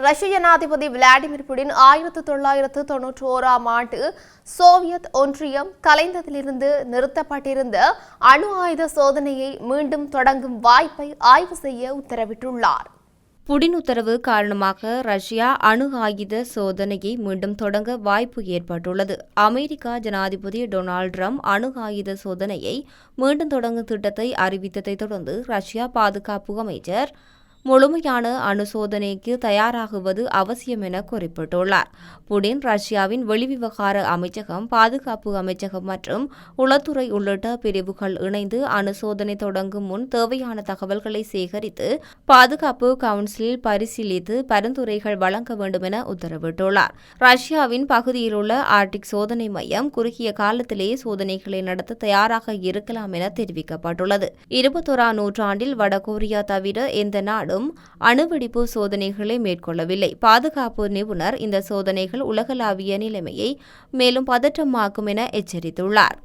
ரஷ்ய ஜனாதிபதி Vladimir Putin 1991ஆம் ஆண்டு சோவியத் ஒன்றியம் கலைந்ததிலிருந்து நிறுத்தப்பட்டிருந்த அணு ஆயுத சோதனையை மீண்டும் தொடங்கும் வாய்ப்பை ஆய்வு செய்ய உத்தரவிட்டுள்ளார். புடின் உத்தரவு காரணமாக ரஷ்யா அணு ஆயுத சோதனையை மீண்டும் தொடங்க வாய்ப்பு ஏற்பட்டுள்ளது. அமெரிக்கா ஜனாதிபதி டொனால்டு டிரம்ப் அணு ஆயுத சோதனையை மீண்டும் தொடங்கும் திட்டத்தை அறிவித்ததைத் தொடர்ந்து ரஷ்யா பாதுகாப்பு அமைச்சர் முழுமையான அணு சோதனைக்கு தயாராகுவது அவசியம் என குறிப்பிட்டுள்ளார். புடின் ரஷ்யாவின் வெளிவிவகார அமைச்சகம், பாதுகாப்பு அமைச்சகம் மற்றும் உளத்துறை உள்ளிட்ட பிரிவுகள் இணைந்து அணு சோதனை தொடங்கும் முன் தேவையான தகவல்களை சேகரித்து பாதுகாப்பு கவுன்சிலில் பரிசீலித்து பரிந்துரைகள் வழங்க வேண்டும் என உத்தரவிட்டுள்ளார். ரஷ்யாவின் பகுதியிலுள்ள ஆர்டிக் சோதனை மையம் குறுகிய காலத்திலேயே சோதனைகளை நடத்த தயாராக இருக்கலாம் என தெரிவிக்கப்பட்டுள்ளது. 21ஆம் நூற்றாண்டில் வடகொரியா தவிர எந்த நாடும் அணுவெடிப்பு சோதனைகளை மேற்கொள்ளவில்லை. பாதுகாப்பு நிபுணர் இந்த சோதனைகள் உலகளாவிய நிலைமையை மேலும் பதற்றமாக்கும் என எச்சரித்துள்ளார்.